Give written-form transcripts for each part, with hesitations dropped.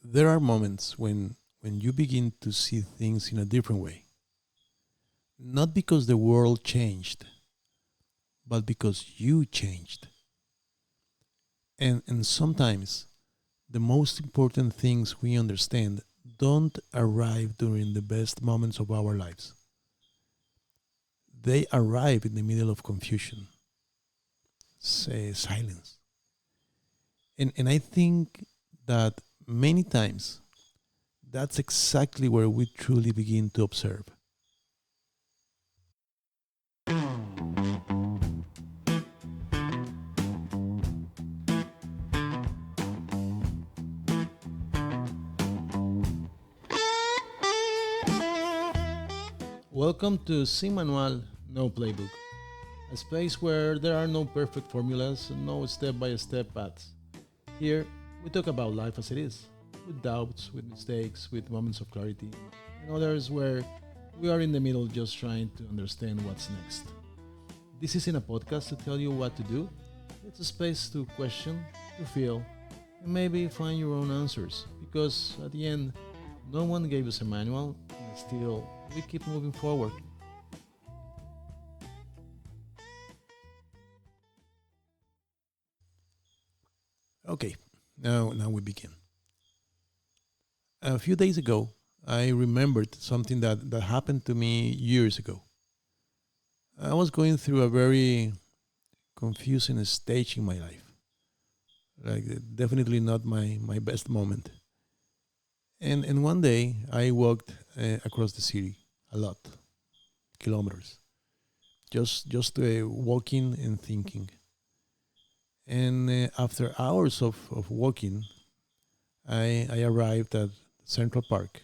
There are moments when you begin to see things in a different way, not because the world changed, but because you changed. And sometimes the most important things we understand don't arrive during the best moments of our lives. They arrive in the middle of confusion, say silence. And I think that many times that's exactly where we truly begin to observe. Welcome to Sin Manual, No Playbook, a space where there are no perfect formulas, no step by step paths. Here, we talk about life as it is, with doubts, with mistakes, with moments of clarity, and others where we are in the middle just trying to understand what's next. This isn't a podcast to tell you what to do, it's a space to question, to feel, and maybe find your own answers, because at the end, no one gave us a manual, and still, we keep moving forward. Okay, now we begin. A few days ago, I remembered something that happened to me years ago. I was going through a very confusing stage in my life. Like definitely not my best moment. And one day I walked across the city a lot, kilometers, just walking and thinking. And after hours of walking, I arrived at Central Park,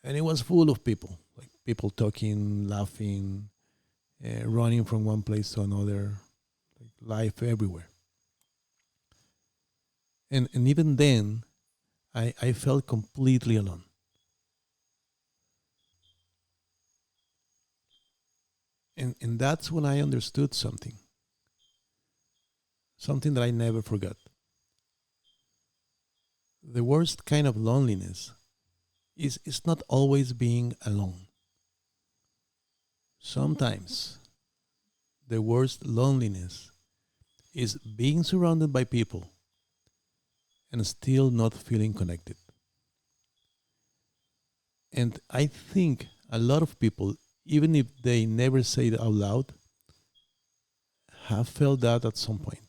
and it was full of people, like people talking, laughing, running from one place to another, like life everywhere. And even then, I felt completely alone. And that's when I understood something that I never forgot. The worst kind of loneliness is not always being alone. Sometimes the worst loneliness is being surrounded by people and still not feeling connected. And I think a lot of people, even if they never say it out loud, have felt that at some point.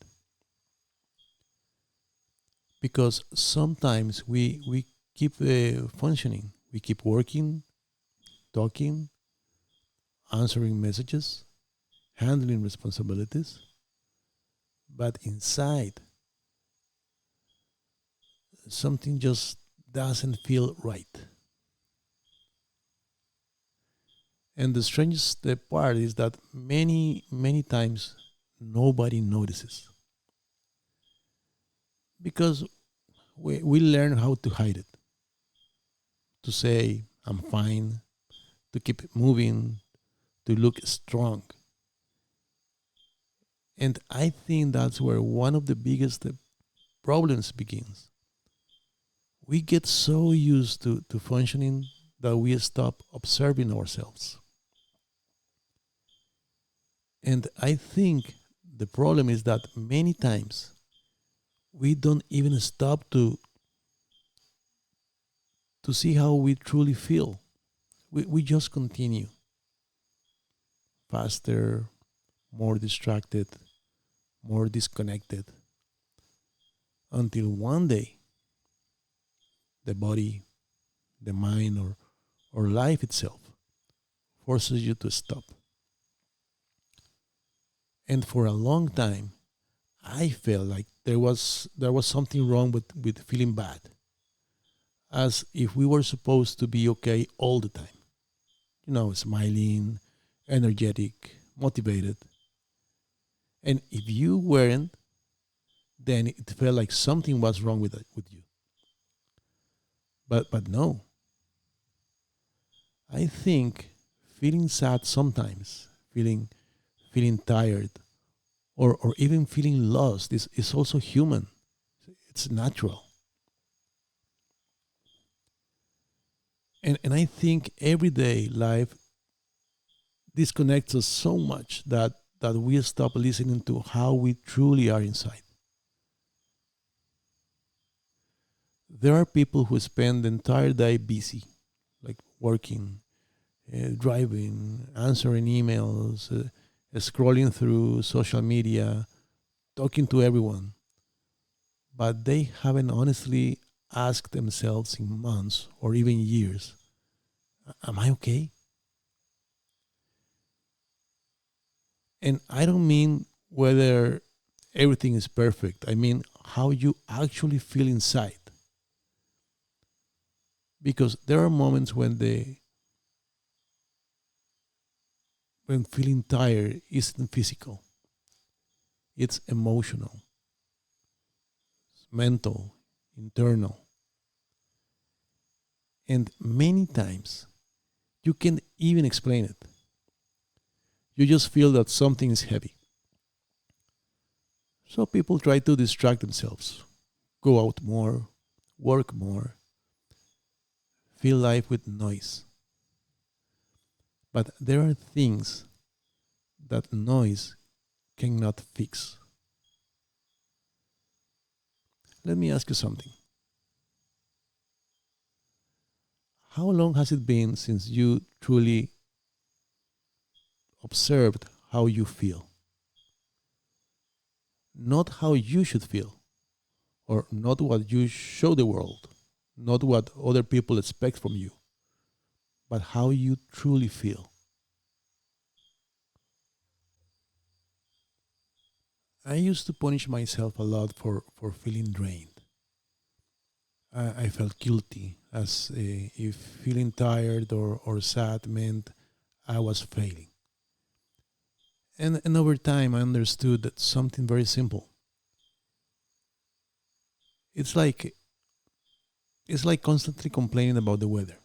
Because sometimes we keep functioning, we keep working, talking, answering messages, handling responsibilities, but inside, something just doesn't feel right. And the strangest part is that many times nobody notices because we learn how to hide it, to say, I'm fine, to keep it moving, to look strong. And I think that's where one of the biggest problems begins. We get so used to functioning that we stop observing ourselves. And I think the problem is that many times we don't even stop to see how we truly feel. We just continue faster, more distracted, more disconnected until one day the body, the mind, or life itself forces you to stop. And for a long time, I felt like there was something wrong with feeling bad, as if we were supposed to be okay all the time. Smiling, energetic, motivated. And if you weren't, then it felt like something was wrong with you. But no, I think feeling sad sometimes, feeling tired, or even feeling lost is also human. It's natural. And I think everyday life disconnects us so much that we stop listening to how we truly are inside. There are people who spend the entire day busy, like working, driving, answering emails, scrolling through social media, talking to everyone, but they haven't honestly asked themselves in months or even years, am I okay? And I don't mean whether everything is perfect. I mean how you actually feel inside. Because there are moments when feeling tired isn't physical. It's emotional, it's mental, internal. And many times you can't even explain it. You just feel that something is heavy. So people try to distract themselves, go out more, work more, fill life with noise. But there are things that noise cannot fix. Let me ask you something. How long has it been since you truly observed how you feel? Not how you should feel, or not what you show the world, not what other people expect from you, but how you truly feel. I used to punish myself a lot for feeling drained. I felt guilty as if feeling tired or sad meant I was failing. And over time, I understood that something very simple. It's like it's like constantly complaining about the weather.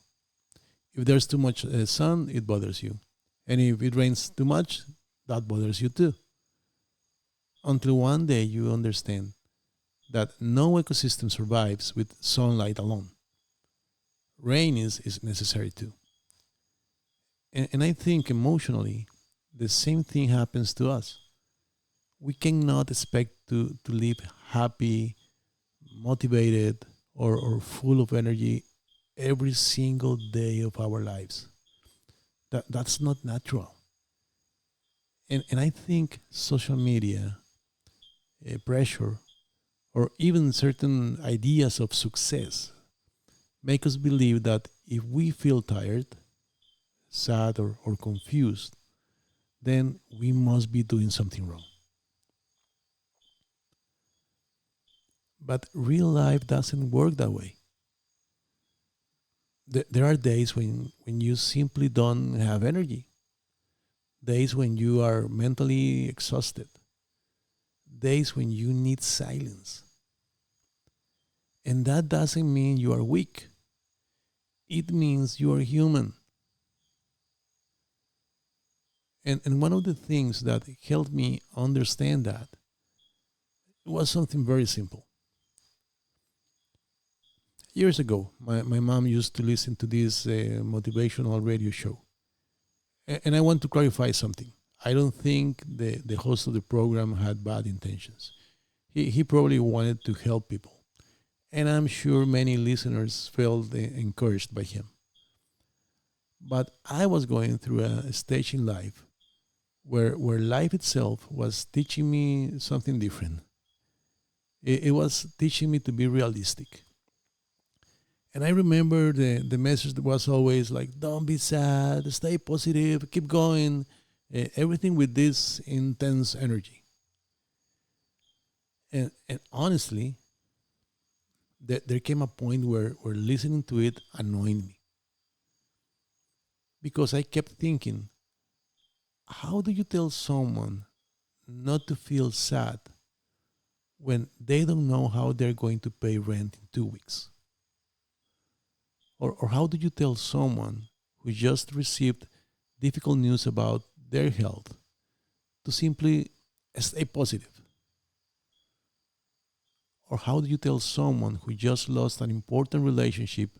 If there's too much sun, it bothers you, and if it rains too much, that bothers you too. Until one day you understand that no ecosystem survives with sunlight alone. Rain is necessary too. And I think emotionally, the same thing happens to us. We cannot expect to live happy, motivated, or full of energy every single day of our lives. That's not natural. And I think social media, pressure, or even certain ideas of success make us believe that if we feel tired, sad, or confused, then we must be doing something wrong. But real life doesn't work that way. There are days when you simply don't have energy, days when you are mentally exhausted, days when you need silence. And that doesn't mean you are weak, it means you are human. And one of the things that helped me understand that was something very simple. Years ago, my mom used to listen to this motivational radio show. And I want to clarify something. I don't think the host of the program had bad intentions. He probably wanted to help people. And I'm sure many listeners felt encouraged by him. But I was going through a stage in life where life itself was teaching me something different. It was teaching me to be realistic. And I remember the message that was always like, don't be sad, stay positive, keep going. Everything with this intense energy. And honestly, there came a point where listening to it annoyed me because I kept thinking, how do you tell someone not to feel sad when they don't know how they're going to pay rent in 2 weeks? Or how do you tell someone who just received difficult news about their health to simply stay positive? Or how do you tell someone who just lost an important relationship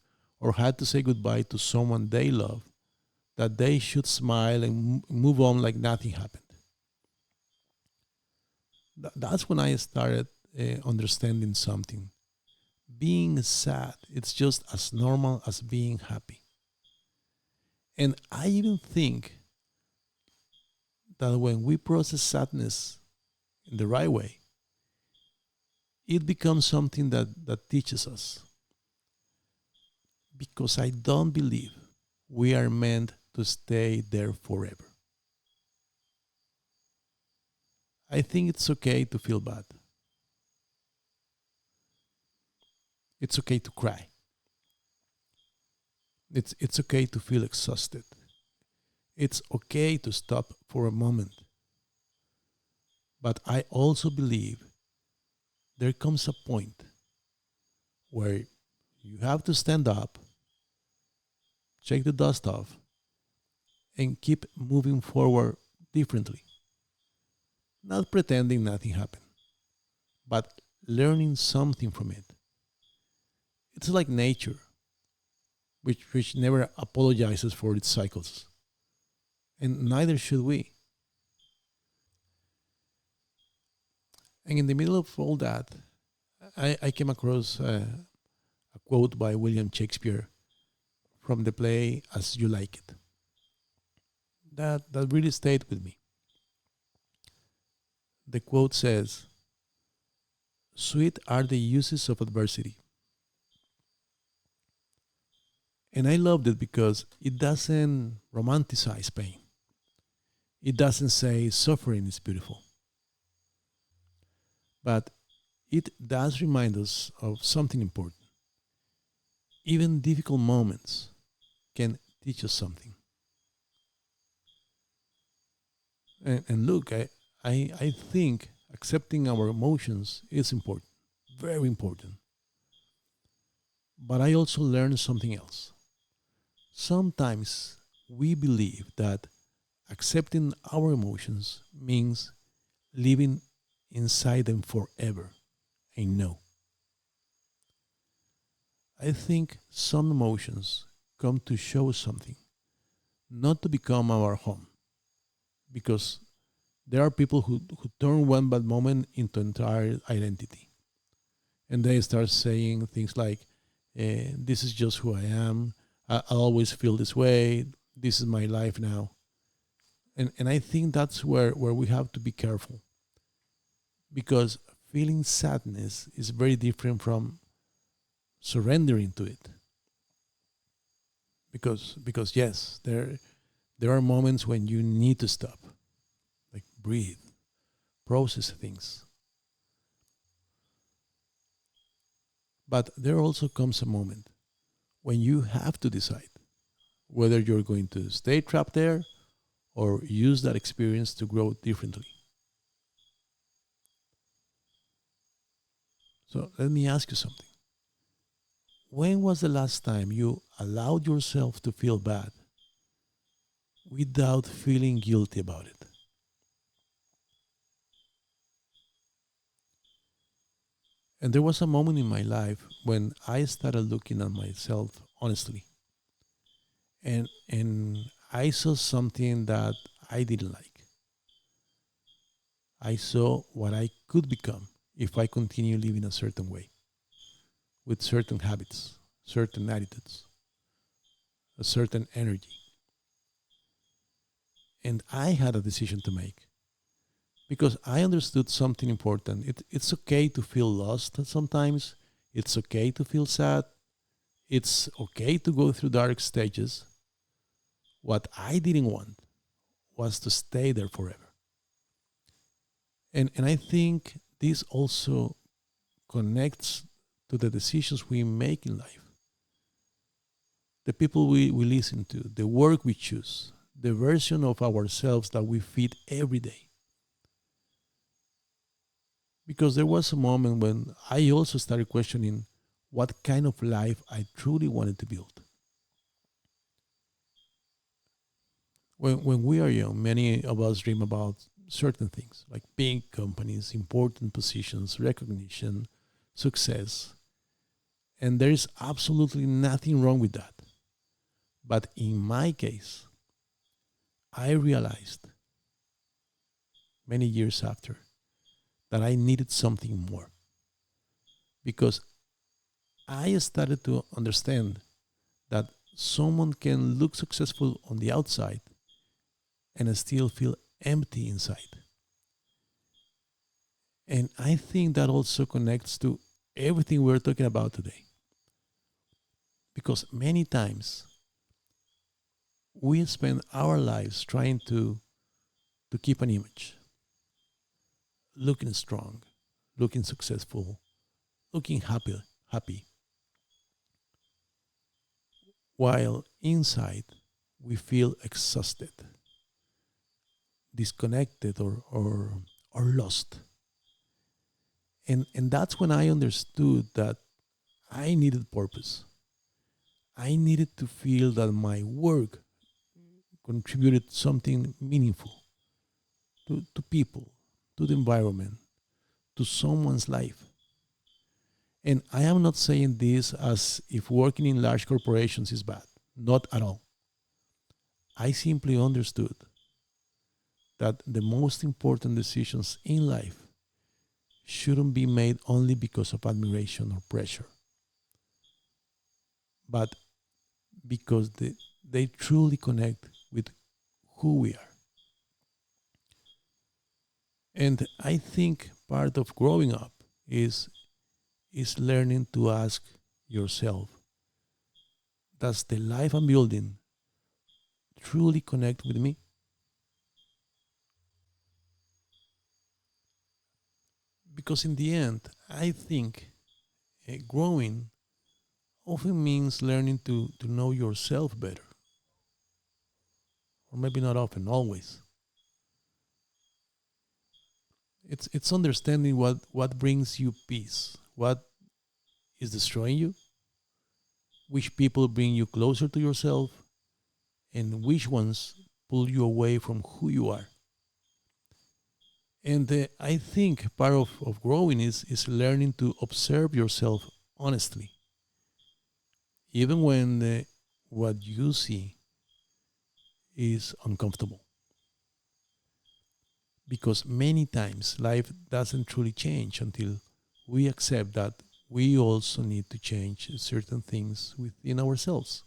or had to say goodbye to someone they love, that they should smile and move on like nothing happened. That's when I started understanding something. Being sad, it's just as normal as being happy. And I even think that when we process sadness in the right way, it becomes something that teaches us. Because I don't believe we are meant to stay there forever. I think it's okay to feel bad. It's okay to cry. It's okay to feel exhausted. It's okay to stop for a moment. But I also believe there comes a point where you have to stand up, shake the dust off, and keep moving forward differently. Not pretending nothing happened, but learning something from it. It's like nature, which never apologizes for its cycles, and neither should we. And in the middle of all that, I came across a quote by William Shakespeare from the play As You Like It. That really stayed with me. The quote says, "Sweet are the uses of adversity." And I loved it because it doesn't romanticize pain. It doesn't say suffering is beautiful. But it does remind us of something important. Even difficult moments can teach us something. And look, I think accepting our emotions is important, very important. But I also learned something else. Sometimes we believe that accepting our emotions means living inside them forever. And no, I think some emotions come to show something, not to become our home. Because there are people who turn one bad moment into entire identity. And they start saying things like, this is just who I am. I always feel this way. This is my life now. And I think that's where we have to be careful. Because feeling sadness is very different from surrendering to it. Because yes, there are moments when you need to stop, like breathe, process things. But there also comes a moment when you have to decide whether you're going to stay trapped there or use that experience to grow differently. So let me ask you something. When was the last time you allowed yourself to feel bad without feeling guilty about it? And there was a moment in my life when I started looking at myself honestly, and I saw something that I didn't like. I saw what I could become if I continue living a certain way, with certain habits, certain attitudes, a certain energy. And I had a decision to make because I understood something important. It's okay to feel lost sometimes, it's okay to feel sad, it's okay to go through dark stages. What I didn't want was to stay there forever. And I think this also connects to the decisions we make in life, the people we listen to, the work we choose, the version of ourselves that we feed every day. Because there was a moment when I also started questioning what kind of life I truly wanted to build. When we are young, many of us dream about certain things like big companies, important positions, recognition, success. And there is absolutely nothing wrong with that. But in my case, I realized many years after that I needed something more because I started to understand that someone can look successful on the outside and still feel empty inside. And I think that also connects to everything we're talking about today. Because many times we spend our lives trying to keep an image, looking strong, looking successful, looking happy, while inside we feel exhausted, disconnected, or lost. And that's when I understood that I needed purpose. I needed to feel that my work contributed something meaningful to people, to the environment, to someone's life. And I am not saying this as if working in large corporations is bad. Not at all. I simply understood that the most important decisions in life shouldn't be made only because of admiration or pressure, but because they truly connect with who we are. And I think part of growing up is learning to ask yourself, does the life I'm building truly connect with me? Because in the end, I think growing often means learning to know yourself better. Or maybe not often, always. It's understanding what brings you peace, what is destroying you, which people bring you closer to yourself, and which ones pull you away from who you are. And I think part of growing is learning to observe yourself honestly, even when what you see is uncomfortable. Because many times life doesn't truly change until we accept that we also need to change certain things within ourselves.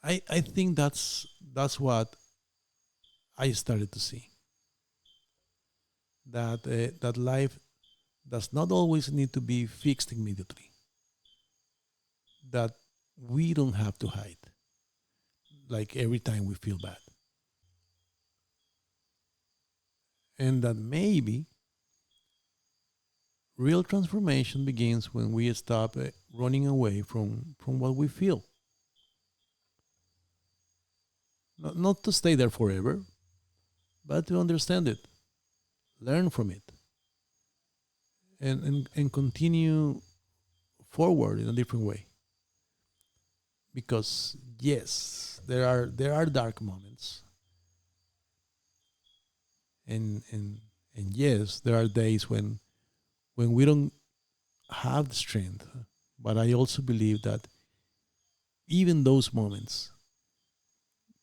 I think that's what I started to see, that life does not always need to be fixed immediately, that we don't have to hide like every time we feel bad, and that maybe real transformation begins when we stop running away from what we feel. Not to stay there forever, but to understand it, learn from it, and continue forward in a different way. Because yes, there are dark moments, and yes, there are days when we don't have the strength. But I also believe that even those moments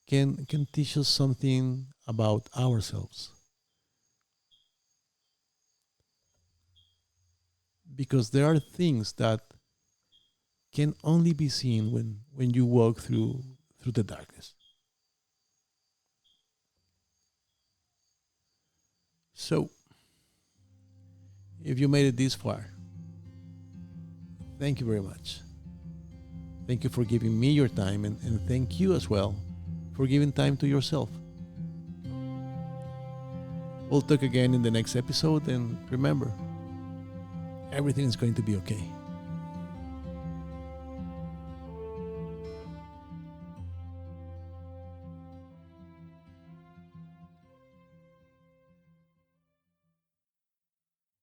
can teach us something about ourselves, because there are things that can only be seen when you walk through the darkness. So if you made it this far, thank you very much. Thank you for giving me your time, and thank you as well for giving time to yourself. We'll talk again in the next episode, and remember, everything is going to be okay.